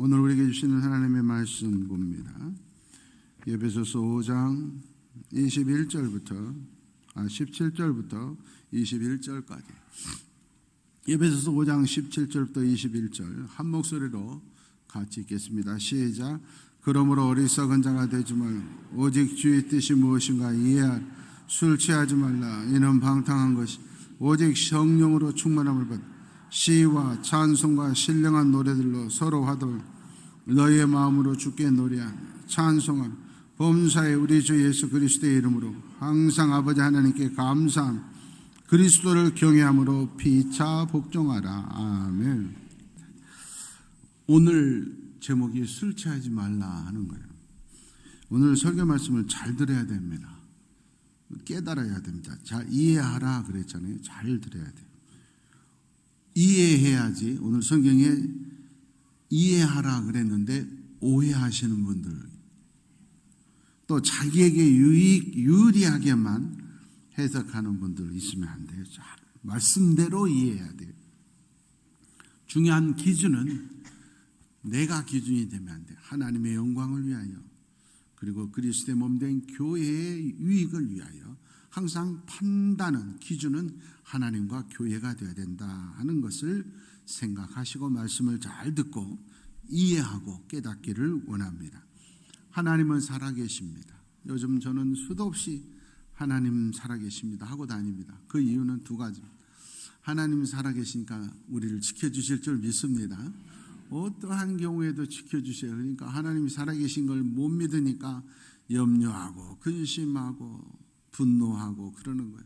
오늘 우리에게 주시는 하나님의 말씀 봅니다. 에베소서 5장 17절부터 21절까지. 에베소서 5장 17절부터 21절 한 목소리로 같이 읽겠습니다. 시작. 그러므로 어리석은 자가 되지 말고 오직 주의 뜻이 무엇인가 이해하라. 술 취하지 말라. 이는 방탕한 것이 오직 성령으로 충만함을 받아 시와 찬송과 신령한 노래들로 서로 화답을 너희의 마음으로 주께 노래하며 찬송하며 범사에 우리 주 예수 그리스도의 이름으로 항상 아버지 하나님께 감사하며 그리스도를 경외함으로 피차 복종하라. 아멘. 오늘 제목이 술 취하지 말라 하는 거예요. 오늘 설교 말씀을 잘 들어야 됩니다. 깨달아야 됩니다. 잘 이해하라 그랬잖아요. 잘 들어야 돼요. 이해해야지. 오늘 성경에 이해하라 그랬는데 오해하시는 분들, 또 자기에게 유리하게만 해석하는 분들 있으면 안 돼요. 말씀대로 이해해야 돼요. 중요한 기준은 내가 기준이 되면 안 돼요. 하나님의 영광을 위하여, 그리고 그리스도의 몸된 교회의 유익을 위하여 항상 판단은, 기준은 하나님과 교회가 되어야 된다 하는 것을 생각하시고 말씀을 잘 듣고 이해하고 깨닫기를 원합니다. 하나님은 살아계십니다. 요즘 저는 수도 없이 하나님 살아계십니다 하고 다닙니다. 그 이유는 두 가지입니다. 하나님 살아계시니까 우리를 지켜주실 줄 믿습니다. 어떠한 경우에도 지켜주세요. 그러니까 하나님이 살아계신 걸 못 믿으니까 염려하고 근심하고 분노하고 그러는 거예요.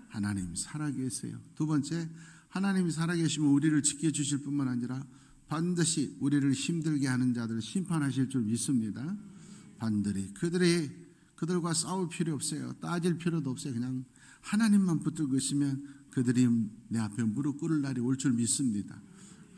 하나님 살아계세요. 두 번째, 하나님이 살아계시면 우리를 지켜주실 뿐만 아니라 반드시 우리를 힘들게 하는 자들을 심판하실 줄 믿습니다. 반드시 그들과 싸울 필요 없어요. 따질 필요도 없어요. 그냥 하나님만 붙들고 있으면 그들이 내 앞에 무릎 꿇을 날이 올 줄 믿습니다.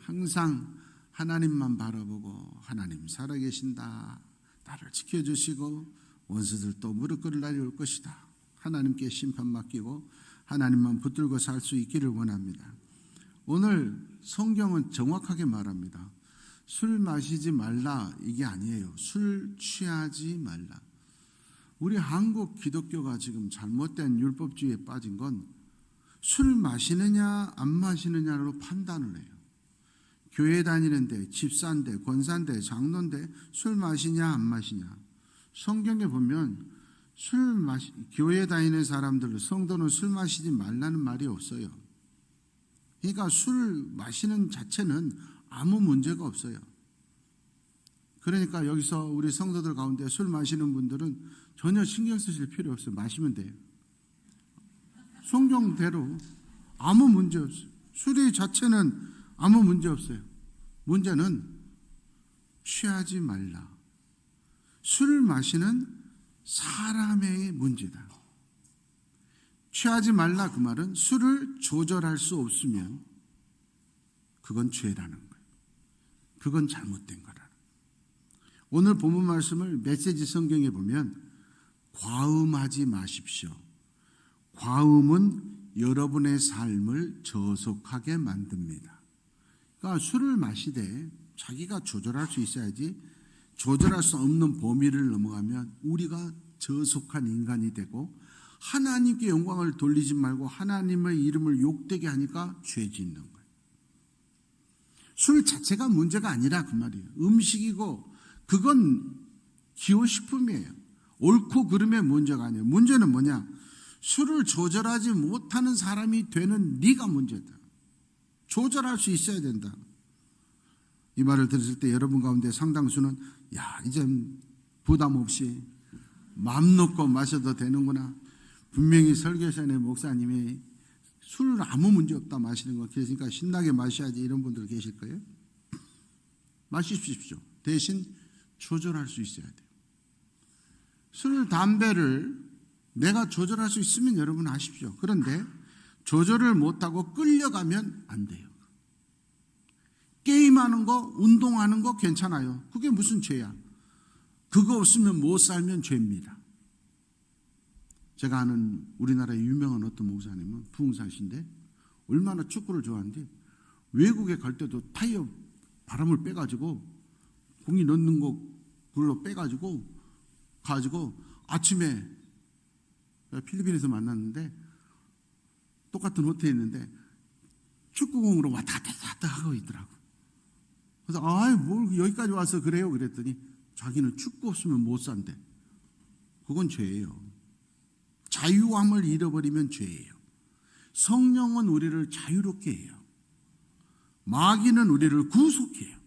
항상 하나님만 바라보고 하나님 살아계신다, 나를 지켜주시고 원수들도 무릎 꿇을 날이 올 것이다, 하나님께 심판 맡기고 하나님만 붙들고 살 수 있기를 원합니다. 오늘 성경은 정확하게 말합니다. 술 마시지 말라 이게 아니에요. 술 취하지 말라. 우리 한국 기독교가 지금 잘못된 율법주의에 빠진 건 술 마시느냐 안 마시느냐로 판단을 해요. 교회 다니는데, 집사인데, 권사인데, 장로인데 술 마시냐 안 마시냐. 성경에 보면 교회 다니는 사람들, 성도는 술 마시지 말라는 말이 없어요. 그러니까 술 마시는 자체는 아무 문제가 없어요. 그러니까 여기서 우리 성도들 가운데 술 마시는 분들은 전혀 신경 쓰실 필요 없어요. 마시면 돼요. 성경대로 아무 문제 없어요. 술의 자체는 아무 문제 없어요. 문제는 취하지 말라. 술을 마시는 사람의 문제다. 취하지 말라 그 말은 술을 조절할 수 없으면 그건 죄라는 거예요. 그건 잘못된 거라는 거예요. 오늘 본문 말씀을 메시지 성경에 보면 과음하지 마십시오. 과음은 여러분의 삶을 저속하게 만듭니다. 그러니까 술을 마시되 자기가 조절할 수 있어야지, 조절할 수 없는 범위를 넘어가면 우리가 저속한 인간이 되고 하나님께 영광을 돌리지 말고 하나님의 이름을 욕되게 하니까 죄 짓는 거예요. 술 자체가 문제가 아니라 그 말이에요. 음식이고 그건 기호식품이에요. 옳고 그름의 문제가 아니에요. 문제는 뭐냐? 술을 조절하지 못하는 사람이 되는 네가 문제다. 조절할 수 있어야 된다. 이 말을 들었을 때 여러분 가운데 상당수는 이제 부담 없이 마음 놓고 마셔도 되는구나. 분명히 설교전에 목사님이 술 아무 문제 없다 마시는 거 계시니까 신나게 마셔야지 이런 분들 계실 거예요. 마십시오. 대신 조절할 수 있어야 돼요. 술, 담배를 내가 조절할 수 있으면 여러분 아십시오. 그런데 조절을 못하고 끌려가면 안 돼요. 게임하는 거, 운동하는 거 괜찮아요. 그게 무슨 죄야? 그거 없으면 못 살면 죄입니다. 제가 아는 우리나라의 유명한 어떤 목사님은 부흥사신데 얼마나 축구를 좋아하는데 외국에 갈 때도 타이어 바람을 빼가지고 공기 넣는 거 그걸로 빼가지고 가지고 아침에 필리핀에서 만났는데 똑같은 호텔에 있는데 축구공으로 왔다 갔다 하고 있더라고. 그래서 뭘 여기까지 와서 그래요? 그랬더니 자기는 축구 없으면 못 산대. 그건 죄예요. 자유함을 잃어버리면 죄예요. 성령은 우리를 자유롭게 해요. 마귀는 우리를 구속해요.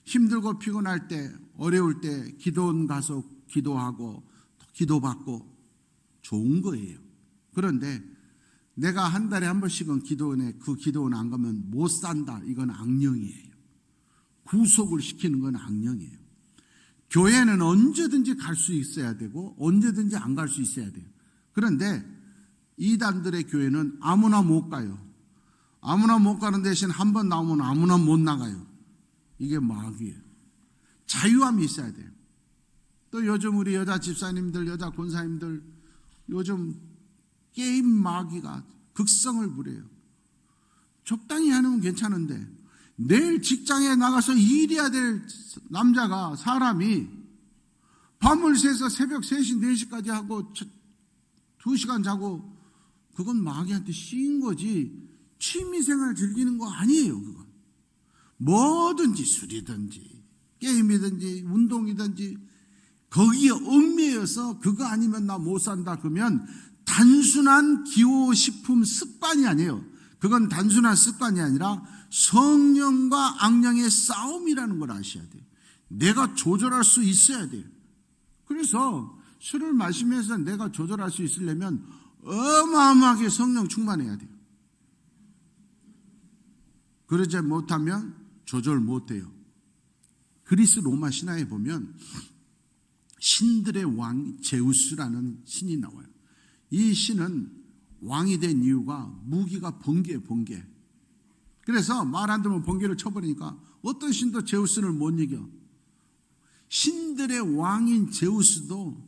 힘들고 피곤할 때, 어려울 때 기도원 가서 기도하고 기도받고 좋은 거예요. 그런데 내가 한 달에 한 번씩은 기도원에 그 기도원 안 가면 못 산다. 이건 악령이에요. 구속을 시키는 건 악령이에요. 교회는 언제든지 갈 수 있어야 되고 언제든지 안 갈 수 있어야 돼요. 그런데 이단들의 교회는 아무나 못 가요. 아무나 못 가는 대신 한 번 나오면 아무나 못 나가요. 이게 마귀예요. 자유함이 있어야 돼요. 또 요즘 우리 여자 집사님들, 여자 권사님들 요즘 게임 마귀가 극성을 부려요. 적당히 하면 괜찮은데 내일 직장에 나가서 일해야 될 남자가 사람이 밤을 새서 새벽 3시, 4시까지 하고 2시간 자고 그건 마귀한테 씌인 거지 취미생활 즐기는 거 아니에요. 그건 뭐든지 술이든지 게임이든지 운동이든지 거기에 얽매여서 그거 아니면 나 못 산다 그러면 단순한 기호식품 습관이 아니에요. 그건 단순한 습관이 아니라 성령과 악령의 싸움이라는 걸 아셔야 돼요. 내가 조절할 수 있어야 돼요. 그래서 술을 마시면서 내가 조절할 수 있으려면 어마어마하게 성령 충만해야 돼요. 그러지 못하면 조절 못해요. 그리스 로마 신화에 보면 신들의 왕 제우스라는 신이 나와요. 이 신은 왕이 된 이유가 무기가 번개예요. 번개. 그래서 말 안 들으면 번개를 쳐버리니까 어떤 신도 제우스를 못 이겨. 신들의 왕인 제우스도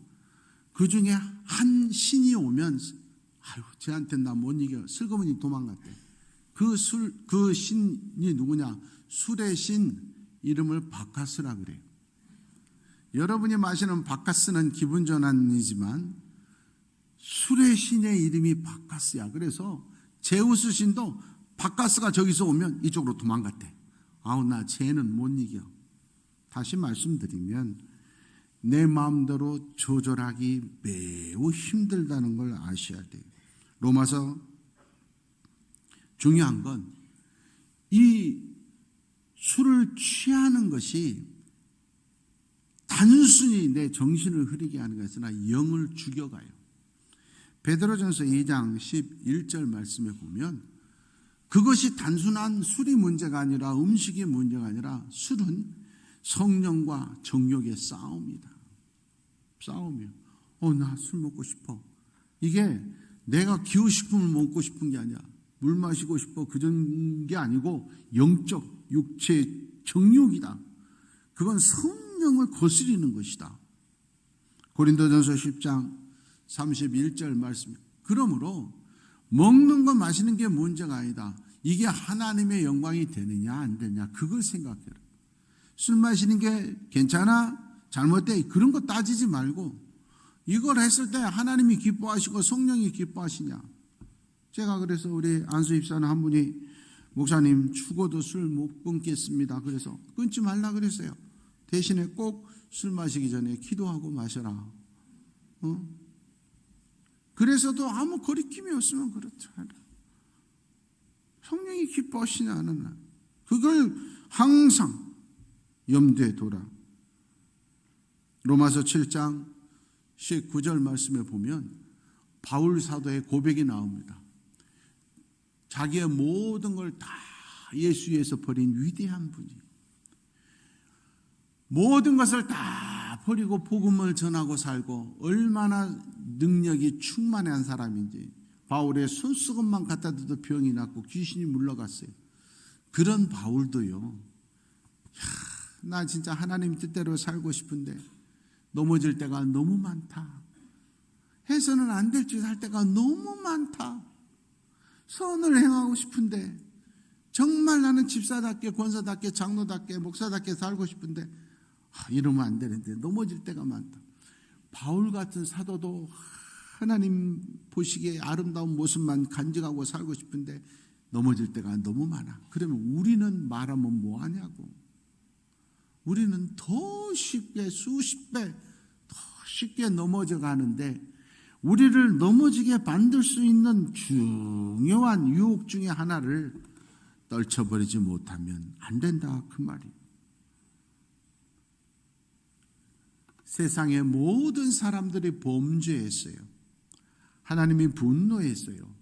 그 중에 한 신이 오면 쟤한테는 나 못 이겨. 슬그머니 도망갔대. 그 신이 누구냐? 술의 신 이름을 바카스라 그래요. 여러분이 마시는 바카스는 기분 전환이지만 술의 신의 이름이 바카스야. 그래서 제우스 신도 바카스가 저기서 오면 이쪽으로 도망갔대. 나 쟤는 못 이겨. 다시 말씀드리면 내 마음대로 조절하기 매우 힘들다는 걸 아셔야 돼요. 로마서 중요한 건 이 술을 취하는 것이 단순히 내 정신을 흐리게 하는 것이 아니라 영을 죽여가요. 베드로전서 2장 11절 말씀에 보면 그것이 단순한 술이 문제가 아니라 음식이 문제가 아니라 술은 성령과 정욕의 싸움이다. 싸움이요. 나 술 먹고 싶어. 이게 내가 기호식품을 먹고 싶은 게 아니야. 물 마시고 싶어. 그런 게 아니고 영적, 육체, 정욕이다. 그건 성령을 거스리는 것이다. 고린도전서 10장 31절 말씀. 그러므로 먹는 거 마시는 게 문제가 아니다. 이게 하나님의 영광이 되느냐 안 되느냐 그걸 생각해라. 술 마시는 게 괜찮아? 잘못돼? 그런 거 따지지 말고 이걸 했을 때 하나님이 기뻐하시고 성령이 기뻐하시냐. 제가 그래서 우리 안수 입사는 한 분이 목사님 죽어도 술 못 끊겠습니다. 그래서 끊지 말라 그랬어요. 대신에 꼭 술 마시기 전에 기도하고 마셔라. 그래서도 아무 거리낌이 없으면 그렇죠. 성령이 기뻐하시냐 안 하나. 그걸 항상 염두에 둬라. 로마서 7장 19절 말씀에 보면 바울 사도의 고백이 나옵니다. 자기의 모든 걸 다 예수 위해서 버린 위대한 분이 모든 것을 다 버리고 복음을 전하고 살고 얼마나 능력이 충만한 사람인지 바울의 손수건만 갖다 대도 병이 났고 귀신이 물러갔어요. 그런 바울도요. 나 진짜 하나님 뜻대로 살고 싶은데 넘어질 때가 너무 많다. 해서는 안 될 짓 할 때가 너무 많다. 선을 행하고 싶은데 정말 나는 집사답게, 권사답게, 장로답게, 목사답게 살고 싶은데 이러면 안 되는데 넘어질 때가 많다. 바울 같은 사도도 하나님 보시기에 아름다운 모습만 간직하고 살고 싶은데 넘어질 때가 너무 많아. 그러면 우리는 말하면 뭐하냐고. 우리는 더 쉽게, 수십 배 더 쉽게 넘어져 가는데, 우리를 넘어지게 만들 수 있는 중요한 유혹 중에 하나를 떨쳐버리지 못하면 안 된다, 그 말이에요. 세상의 모든 사람들이 범죄했어요. 하나님이 분노했어요.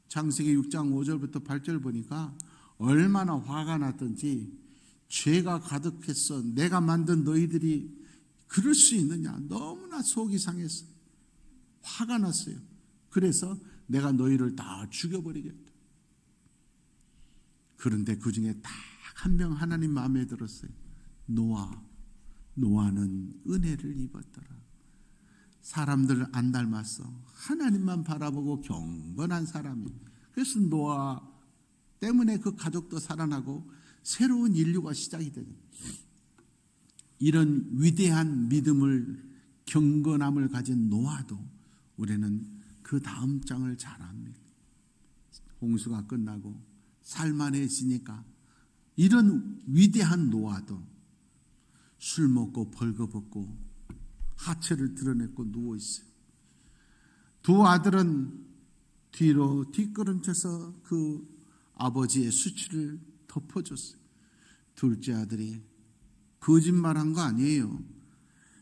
창세기 6장 5절부터 8절 보니까 얼마나 화가 났던지, 죄가 가득했어. 내가 만든 너희들이 그럴 수 있느냐. 너무나 속이 상했어. 화가 났어요. 그래서 내가 너희를 다 죽여버리겠다. 그런데 그 중에 딱 한 명 하나님 마음에 들었어요. 노아는 은혜를 입었더라. 사람들 안 닮았어. 하나님만 바라보고 경건한 사람이. 그래서 노아 때문에 그 가족도 살아나고 새로운 인류가 시작이 되는, 이런 위대한 믿음을, 경건함을 가진 노아도 우리는 그 다음 장을 잘 압니다. 홍수가 끝나고 살만해지니까 이런 위대한 노아도 술 먹고 벌거벗고 하체를 드러냈고 누워있어요. 두 아들은 뒤로 뒷걸음쳐서 그 아버지의 수치를 덮어줬어요. 둘째 아들이 거짓말한 거 아니에요.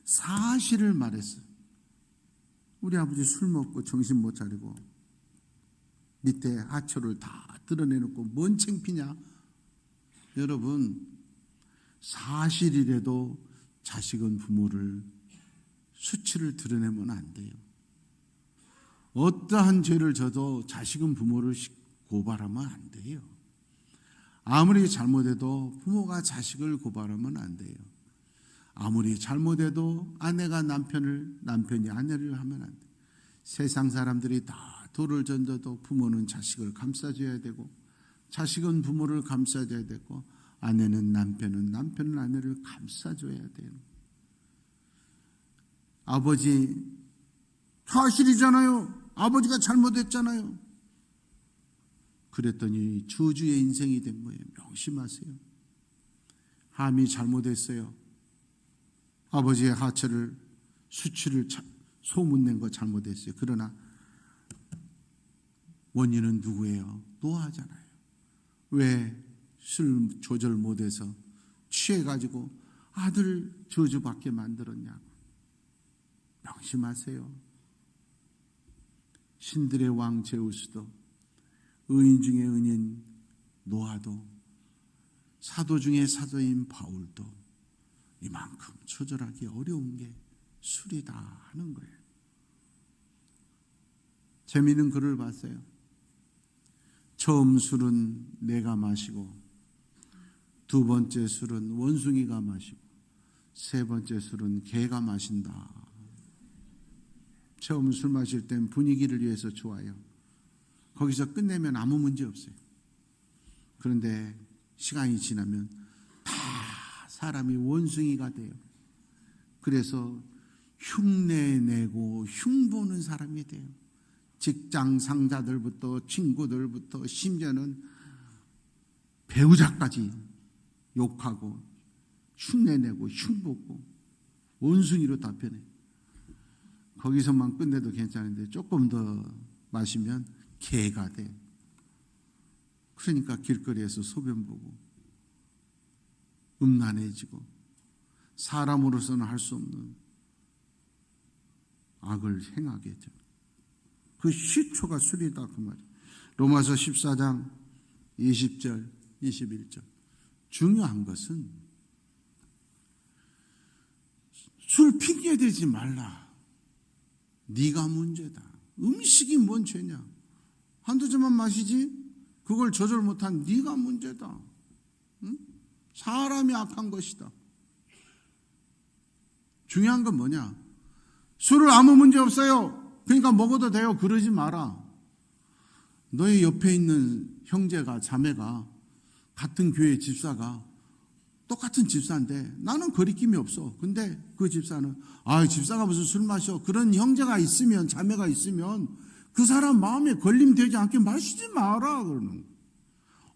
사실을 말했어요. 우리 아버지 술 먹고 정신 못 차리고 밑에 하초를 다 드러내놓고 뭔 창피냐. 여러분, 사실이라도 자식은 부모를, 수치를 드러내면 안 돼요. 어떠한 죄를 져도 자식은 부모를 고발하면 안 돼요. 아무리 잘못해도 부모가 자식을 고발하면 안 돼요. 아무리 잘못해도 아내가 남편을, 남편이 아내를 하면 안 돼요. 세상 사람들이 다 돌을 던져도 부모는 자식을 감싸줘야 되고, 자식은 부모를 감싸줘야 되고, 아내는 남편은 아내를 감싸줘야 돼요. 아버지, 사실이잖아요. 아버지가 잘못했잖아요. 그랬더니 저주의 인생이 된 거예요. 명심하세요. 함이 잘못했어요. 아버지의 하체를, 수치를 소문낸 거 잘못했어요. 그러나 원인은 누구예요? 노아잖아요. 왜 술 조절 못해서 취해가지고 아들 저주받게 만들었냐고. 명심하세요. 신들의 왕 제우스도, 의인 중에 의인 노아도, 사도 중에 사도인 바울도 이만큼 조절하기 어려운 게 술이다 하는 거예요. 재미있는 글을 봤어요. 처음 술은 내가 마시고, 두 번째 술은 원숭이가 마시고, 세 번째 술은 개가 마신다. 처음 술 마실 땐 분위기를 위해서 좋아요. 거기서 끝내면 아무 문제 없어요. 그런데 시간이 지나면 다 사람이 원숭이가 돼요. 그래서 흉내내고 흉보는 사람이 돼요. 직장 상사들부터 친구들부터 심지어는 배우자까지 욕하고 흉내내고 흉보고 원숭이로 답변해. 거기서만 끝내도 괜찮은데 조금 더 마시면 개가 돼. 그러니까 길거리에서 소변 보고 음란해지고 사람으로서는 할 수 없는 악을 행하게 돼. 그 시초가 술이다 그 말이에요. 로마서 14장 20절 21절. 중요한 것은 술 핑계 대지 말라. 네가 문제다. 음식이 뭔 죄냐. 한두 잔만 마시지 그걸 조절 못한 네가 문제다. 응? 사람이 악한 것이다. 중요한 건 뭐냐. 술을 아무 문제 없어요. 그러니까 먹어도 돼요. 그러지 마라. 너의 옆에 있는 형제가, 자매가 같은 교회 집사가 똑같은 집사인데 나는 거리낌이 없어. 근데 그 집사는 집사가 무슨 술 마셔. 그런 형제가 있으면, 자매가 있으면 그 사람 마음에 걸림되지 않게 마시지 마라 그러는 거예요.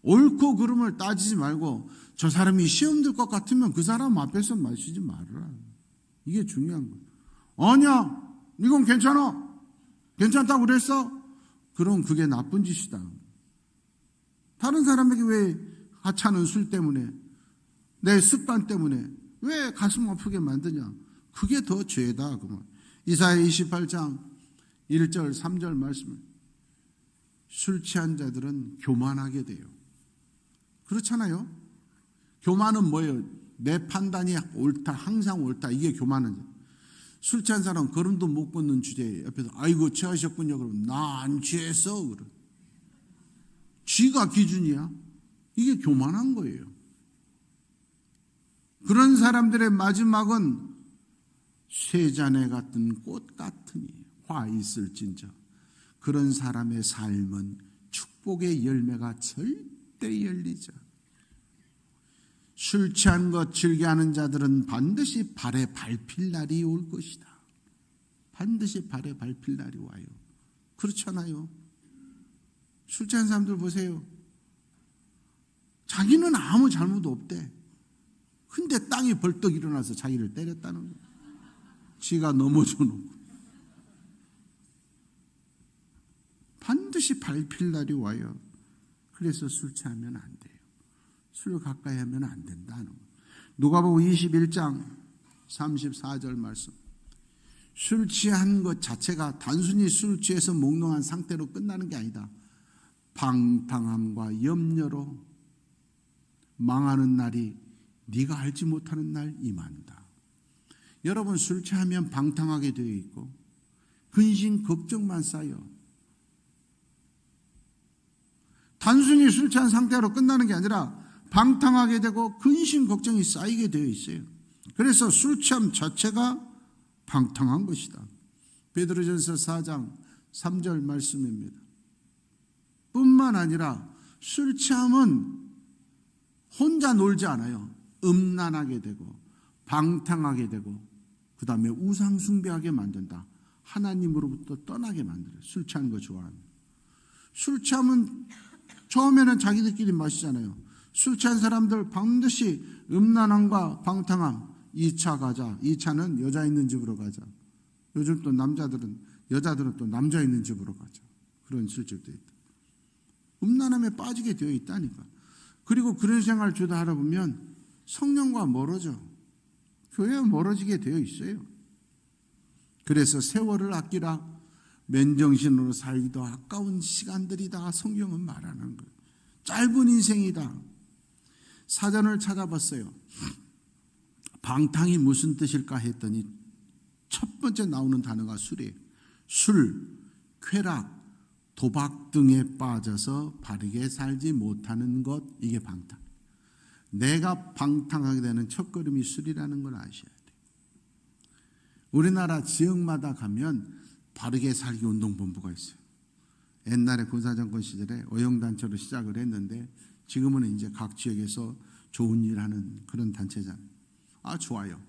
옳고 그름을 따지지 말고 저 사람이 시험 들 것 같으면 그 사람 앞에서 마시지 말아라. 이게 중요한 거예요. 아니야, 이건 괜찮아. 괜찮다고 그랬어? 그럼 그게 나쁜 짓이다. 다른 사람에게 왜 하찮은 술 때문에, 내 습관 때문에 왜 가슴 아프게 만드냐? 그게 더 죄다. 이사야 28장 1절 3절 말씀. 술 취한 자들은 교만하게 돼요. 그렇잖아요. 교만은 뭐예요? 내 판단이 옳다, 항상 옳다. 이게 교만은. 술 취한 사람 걸음도 못 걷는 주제에 옆에서 아이고 취하셨군요. 그러면 나 안 취했어. 그럼 쥐가 기준이야. 이게 교만한 거예요. 그런 사람들의 마지막은 쇠잔해 같은 꽃 같으니 화 있을진저. 그런 사람의 삶은 축복의 열매가 절대 열리죠. 술 취한 것 즐겨하는 자들은 반드시 발에 밟힐 날이 올 것이다. 반드시 발에 밟힐 날이 와요. 그렇잖아요. 술 취한 사람들 보세요. 자기는 아무 잘못도 없대. 근데 땅이 벌떡 일어나서 자기를 때렸다는 거예요. 지가 넘어져 놓고. 반드시 밟힐 날이 와요. 그래서 술 취하면 안 돼요. 술 가까이 하면 안 된다는 거예요. 누가복음 21장 34절 말씀. 술 취한 것 자체가 단순히 술 취해서 몽롱한 상태로 끝나는 게 아니다. 방탕함과 염려로 망하는 날이 네가 알지 못하는 날 임한다. 여러분, 술 취하면 방탕하게 되어 있고 근심 걱정만 쌓여. 단순히 술 취한 상태로 끝나는 게 아니라 방탕하게 되고 근심 걱정이 쌓이게 되어 있어요. 그래서 술 취함 자체가 방탕한 것이다. 베드로전서 4장 3절 말씀입니다. 뿐만 아니라 술 취함은 혼자 놀지 않아요. 음란하게 되고 방탕하게 되고 그 다음에 우상 숭배하게 만든다. 하나님으로부터 떠나게 만들어요. 술 취하는 거 좋아하는. 술 취하면 처음에는 자기들끼리 마시잖아요. 술 취한 사람들 반드시 음란함과 방탕함 2차 가자. 2차는 여자 있는 집으로 가자. 요즘 또 여자들은 또 남자 있는 집으로 가자. 그런 실적도 있다. 음란함에 빠지게 되어 있다니까. 그리고 그런 생활을 주다 보면 성령과 멀어져. 교회와 멀어지게 되어 있어요. 그래서 세월을 아끼라 맨정신으로 살기도 아까운 시간들이다. 성경은 말하는 거예요. 짧은 인생이다. 사전을 찾아봤어요. 방탕이 무슨 뜻일까 했더니 첫 번째 나오는 단어가 술이에요. 술, 쾌락, 도박 등에 빠져서 바르게 살지 못하는 것, 이게 방탕. 내가 방탕하게 되는 첫걸음이 술이라는 걸 아셔야 돼요. 우리나라 지역마다 가면 바르게 살기 운동본부가 있어요. 옛날에 군사정권 시절에 어영단체로 시작을 했는데 지금은 이제 각 지역에서 좋은 일 하는 그런 단체잖아요. 좋아요.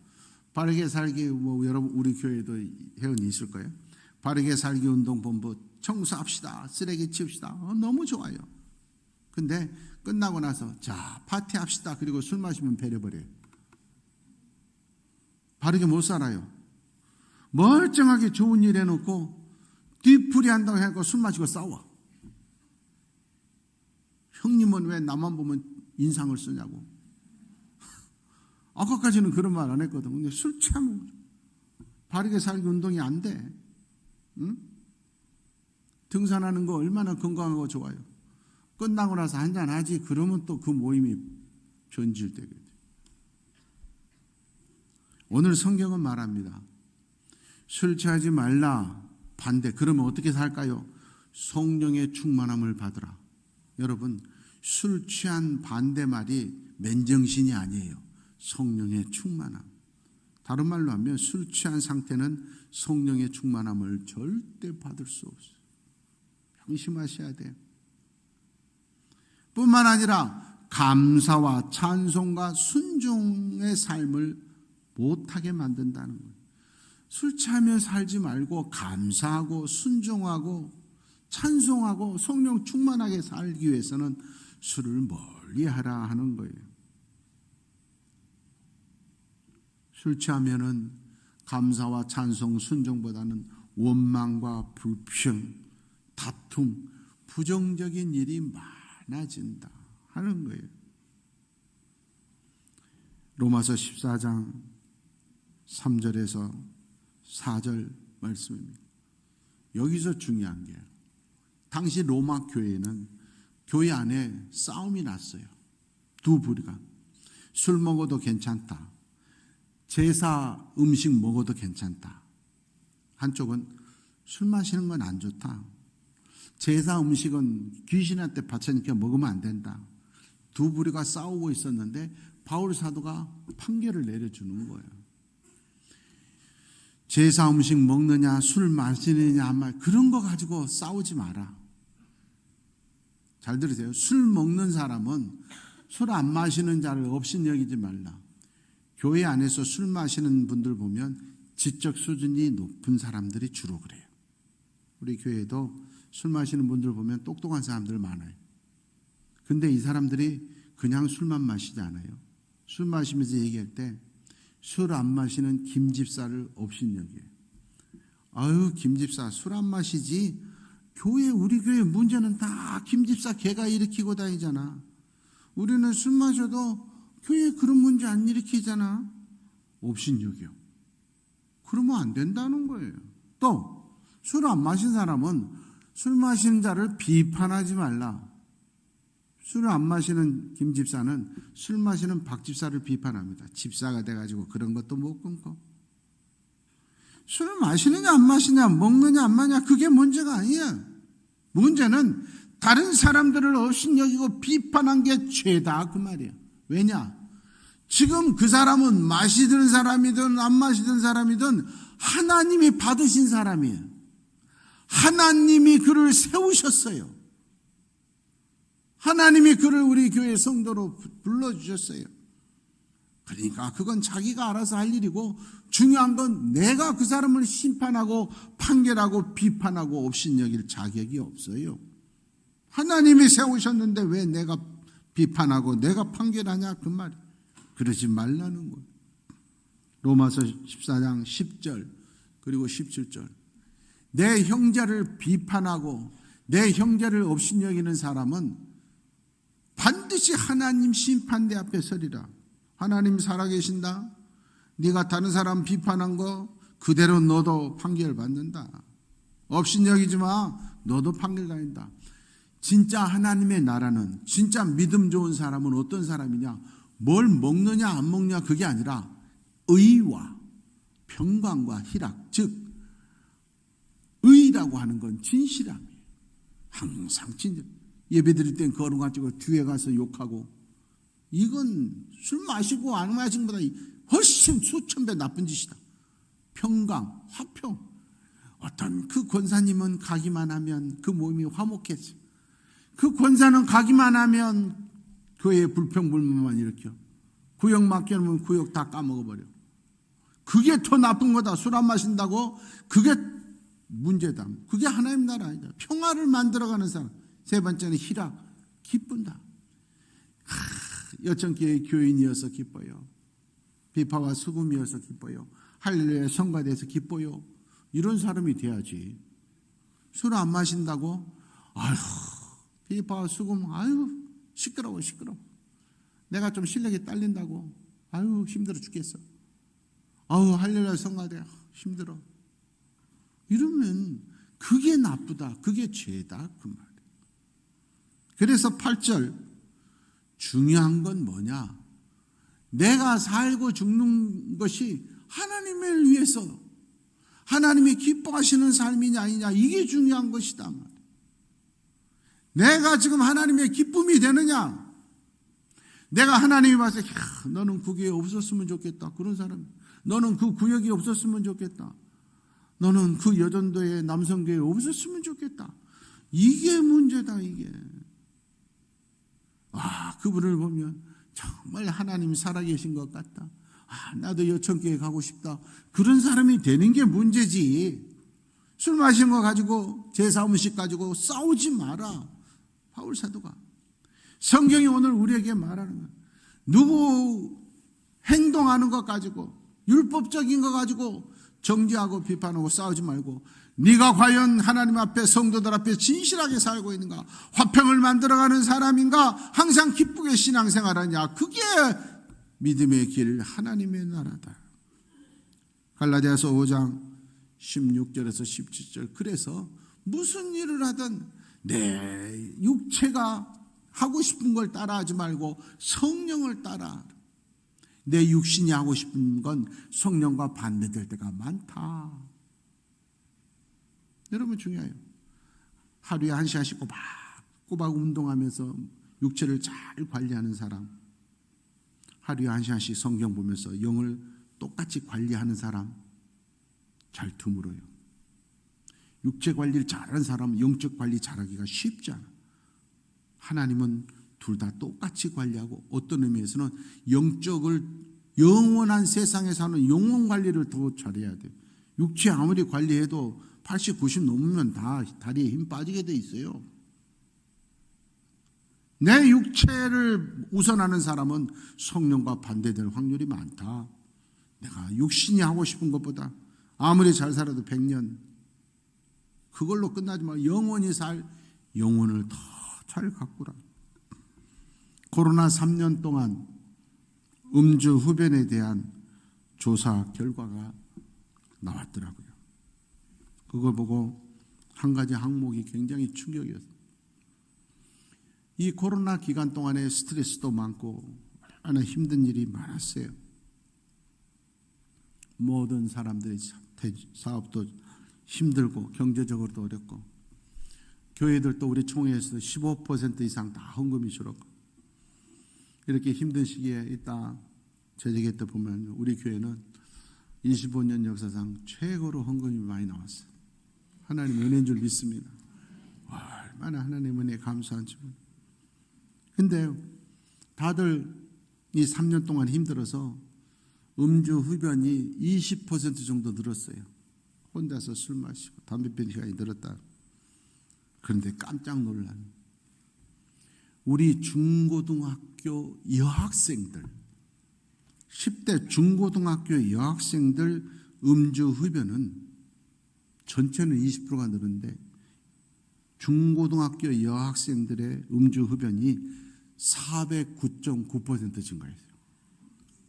바르게 살기, 여러분 우리 교회도 회원이 있을 거예요. 바르게 살기 운동본부 청소합시다. 쓰레기 치웁시다. 너무 좋아요. 근데 끝나고 나서 자 파티합시다. 그리고 술 마시면 배려버려요. 바르게 못 살아요. 멀쩡하게 좋은 일 해놓고 뒤풀이 한다고 해서 술 마시고 싸워. 형님은 왜 나만 보면 인상을 쓰냐고. 아까까지는 그런 말 안 했거든. 근데 술 취하면 바르게 살기 운동이 안 돼. 응? 등산하는 거 얼마나 건강하고 좋아요. 끝나고 나서 한잔 하지. 그러면 또 그 모임이 변질되게 돼. 오늘 성경은 말합니다. 술 취하지 말라. 반대. 그러면 어떻게 살까요? 성령의 충만함을 받으라. 여러분, 술 취한 반대말이 맨정신이 아니에요. 성령의 충만함. 다른 말로 하면 술 취한 상태는 성령의 충만함을 절대 받을 수 없어요. 명심하셔야 돼요. 뿐만 아니라 감사와 찬송과 순종의 삶을 못하게 만든다는 거예요. 술 취하며 살지 말고 감사하고 순종하고 찬송하고 성령 충만하게 살기 위해서는 술을 멀리하라 하는 거예요. 술 취하면은 감사와 찬송 순종보다는 원망과 불평, 다툼, 부정적인 일이 많아진다 하는 거예요. 로마서 14장 3절에서 4절 말씀입니다. 여기서 중요한 게 당시 로마 교회는 교회 안에 싸움이 났어요. 두 부류가. 술 먹어도 괜찮다. 제사 음식 먹어도 괜찮다. 한쪽은 술 마시는 건 안 좋다. 제사 음식은 귀신한테 바쳐니까 먹으면 안 된다. 두 부류가 싸우고 있었는데 바울 사도가 판결을 내려주는 거예요. 제사 음식 먹느냐 술 마시느냐 그런 거 가지고 싸우지 마라. 잘 들으세요. 술 먹는 사람은 술 안 마시는 자를 업신여기지 말라. 교회 안에서 술 마시는 분들 보면 지적 수준이 높은 사람들이 주로 그래요. 우리 교회도 술 마시는 분들 보면 똑똑한 사람들 많아요. 근데 이 사람들이 그냥 술만 마시지 않아요. 술 마시면서 얘기할 때 술 안 마시는 김 집사를 업신여겨요. 아유, 김 집사 술 안 마시지. 우리 교회 문제는 다 김 집사 걔가 일으키고 다니잖아. 우리는 술 마셔도 교회에 그런 문제 안 일으키잖아. 업신여겨. 그러면 안 된다는 거예요. 또 술 안 마신 사람은 술 마시는 자를 비판하지 말라. 술을 안 마시는 김 집사는 술 마시는 박 집사를 비판합니다. 집사가 돼가지고 그런 것도 못 끊고. 술을 마시느냐 안 마시냐 먹느냐 안 마냐 그게 문제가 아니야. 문제는 다른 사람들을 업신여기고 비판한 게 죄다 그 말이야. 왜냐? 지금 그 사람은 마시던 사람이든 안 마시던 사람이든 하나님이 받으신 사람이에요. 하나님이 그를 세우셨어요. 하나님이 그를 우리 교회 성도로 불러주셨어요. 그러니까 그건 자기가 알아서 할 일이고 중요한 건 내가 그 사람을 심판하고 판결하고 비판하고 업신여길 자격이 없어요. 하나님이 세우셨는데 왜 내가 비판하고 내가 판결하냐 그 말이에요. 그러지 말라는 거예요. 로마서 14장 10절 그리고 17절. 내 형제를 비판하고 내 형제를 업신여기는 사람은 반드시 하나님 심판대 앞에 서리라. 하나님 살아계신다. 네가 다른 사람 비판한 거 그대로 너도 판결받는다. 업신여기지 마. 너도 판결받는다. 진짜 하나님의 나라는 진짜 믿음 좋은 사람은 어떤 사람이냐? 뭘 먹느냐 안 먹느냐 그게 아니라 의와 평강과 희락, 즉 의라고 하는 건 진실함이에요. 항상 진실. 예배 드릴 땐 걸어가지고 뒤에 가서 욕하고 이건 술 마시고 안 마신 것보다 훨씬 수천 배 나쁜 짓이다. 평강, 화평. 어떤 그 권사님은 가기만 하면 그 몸이 화목해져. 그 권사는 가기만 하면 교회에 불평불만만 일으켜. 구역 맡겨놓으면 구역 다 까먹어버려. 그게 더 나쁜 거다. 술 안 마신다고? 그게 문제다. 그게 하나님 나라 아니다. 평화를 만들어가는 사람. 세 번째는 희락, 기쁜다. 여천교회 교인이어서 기뻐요. 비파와 수금이어서 기뻐요. 할렐루야 성가대에서 기뻐요. 이런 사람이 돼야지. 술 안 마신다고? 아휴, 비파와 수금, 아유, 시끄러워. 내가 좀 실력이 딸린다고? 아유, 힘들어 죽겠어. 아유, 할렐루야 성가대, 힘들어. 이러면 그게 나쁘다. 그게 죄다. 그 말. 그래서 8절 중요한 건 뭐냐? 내가 살고 죽는 것이 하나님을 위해서 하나님이 기뻐하시는 삶이냐 아니냐 이게 중요한 것이다. 내가 지금 하나님의 기쁨이 되느냐? 내가 하나님이 봐서 너는 그 교회 없었으면 좋겠다. 그런 사람. 너는 그 구역이 없었으면 좋겠다. 너는 그 여전도의 남성교회 없었으면 좋겠다. 이게 문제다 이게. 그분을 보면 정말 하나님이 살아계신 것 같다. 나도 여천교회 가고 싶다. 그런 사람이 되는 게 문제지. 술 마신 거 가지고 제사음식 가지고 싸우지 마라. 바울 사도가. 성경이 오늘 우리에게 말하는 거야. 누구 행동하는 것 가지고, 율법적인 거 가지고 정죄하고 비판하고 싸우지 말고, 네가 과연 하나님 앞에, 성도들 앞에 진실하게 살고 있는가? 화평을 만들어가는 사람인가? 항상 기쁘게 신앙생활하냐? 그게 믿음의 길, 하나님의 나라다. 갈라디아서 5장 16절에서 17절. 그래서 무슨 일을 하든 내 육체가 하고 싶은 걸 따라하지 말고 성령을 따라. 내 육신이 하고 싶은 건 성령과 반대될 때가 많다. 여러분 중요해요. 하루에 1시간씩 꼬박 운동하면서 육체를 잘 관리하는 사람, 하루에 1시간씩 성경 보면서 영을 똑같이 관리하는 사람 잘 드물어요. 육체 관리를 잘하는 사람은 영적 관리 잘하기가 쉽지 않아. 하나님은 둘 다 똑같이 관리하고, 어떤 의미에서는 영원한 세상에 사는 영혼 관리를 더 잘해야 돼요. 육체 아무리 관리해도 80, 90 넘으면 다 다리에 힘 빠지게 돼 있어요. 내 육체를 우선하는 사람은 성령과 반대될 확률이 많다. 내가 육신이 하고 싶은 것보다 아무리 잘 살아도 100년 그걸로 끝나지 말고 영원히 살 영혼을 더 잘 가꾸라. 코로나 3년 동안 음주 흡연에 대한 조사 결과가 나왔더라고요. 그걸 보고 한 가지 항목이 굉장히 충격이었어요. 이 코로나 기간 동안에 스트레스도 많고 얼마나 힘든 일이 많았어요. 모든 사람들이 사업도 힘들고 경제적으로도 어렵고, 교회들도 우리 총회에서 15% 이상 다 헌금이 줄었고, 이렇게 힘든 시기에 있다 재직회 때 보면 우리 교회는 25년 역사상 최고로 헌금이 많이 나왔어요. 하나님 은혜인 줄 믿습니다. 얼마나 하나님 은혜에 감사한지. 근데 다들 이 3년 동안 힘들어서 음주 흡연이 20% 정도 늘었어요. 혼자서 술 마시고 담배 피는 시간이 늘었다. 그런데 깜짝 놀란 우리 중고등학교 여학생들, 10대 중고등학교 여학생들 음주 흡연은 전체는 20%가 늘었는데 중고등학교 여학생들의 음주 흡연이 409.9% 증가했어요.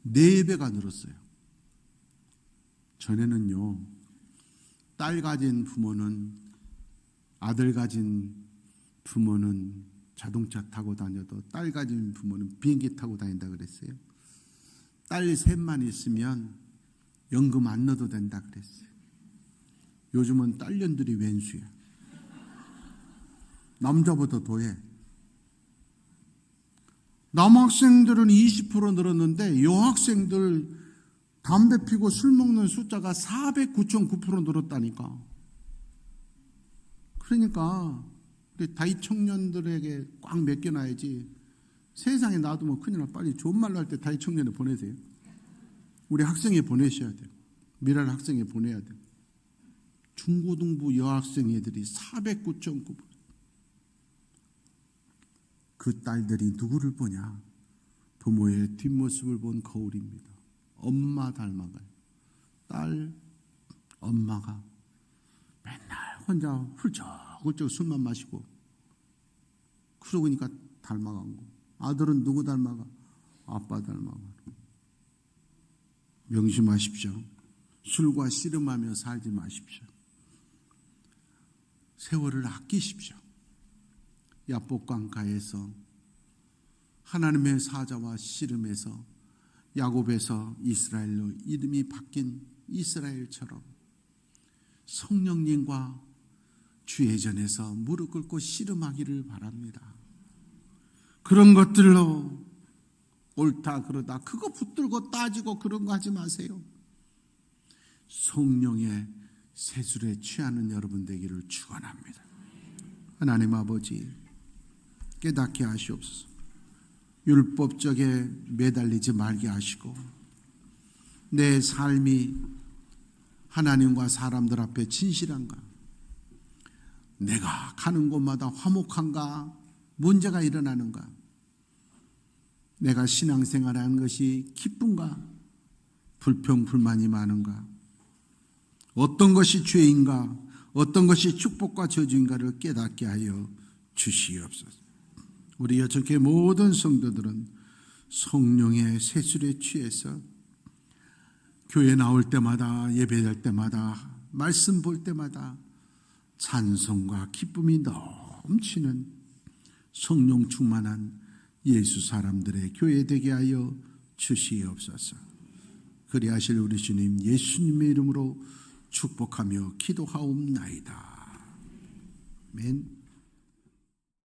4배가 늘었어요. 전에는요, 딸 가진 부모는, 아들 가진 부모는 자동차 타고 다녀도 딸 가진 부모는 비행기 타고 다닌다 그랬어요. 딸 셋만 있으면 연금 안 넣어도 된다 그랬어요. 요즘은 딸년들이 왼수야. 남자보다 더해. 남학생들은 20% 늘었는데 여학생들 담배 피고 술 먹는 숫자가 409.9% 늘었다니까. 그러니까 우리 다이 청년들에게 꽉 맡겨놔야지. 세상에 놔두면 큰일 나. 빨리 좋은 말로 할 때 다이 청년에 보내세요. 우리 학생에 보내셔야 돼요. 미랄 학생에 보내야 돼요. 중고등부 여학생 애들이 409.9%. 그 딸들이 누구를 보냐? 부모의 뒷모습을 본 거울입니다. 엄마 닮아가요. 딸, 엄마가 맨날 혼자 훌쩍훌쩍 술만 마시고 그러니까 닮아간 거. 아들은 누구 닮아가? 아빠 닮아가. 명심하십시오. 술과 씨름하며 살지 마십시오. 세월을 아끼십시오. 야복강가에서 하나님의 사자와 씨름해서 야곱에서 이스라엘로 이름이 바뀐 이스라엘처럼 성령님과 주의 전에서 무릎 꿇고 씨름하기를 바랍니다. 그런 것들로 옳다 그러다 그거 붙들고 따지고 그런 거 하지 마세요. 성령의 세술에 취하는 여러분 되기를 축원합니다. 하나님 아버지 깨닫게 하시옵소서. 율법적에 매달리지 말게 하시고 내 삶이 하나님과 사람들 앞에 진실한가, 내가 가는 곳마다 화목한가, 문제가 일어나는가, 내가 신앙생활하는 것이 기쁜가, 불평 불만이 많은가, 어떤 것이 죄인가, 어떤 것이 축복과 저주인가를 깨닫게 하여 주시옵소서. 우리 여천교회 모든 성도들은 성령의 세술에 취해서 교회 나올 때마다, 예배할 때마다, 말씀 볼 때마다 찬송과 기쁨이 넘치는 성령 충만한 예수 사람들의 교회 되게 하여 주시옵소서. 그리하실 우리 주님 예수님의 이름으로 축복하며 기도하옵나이다. 아멘.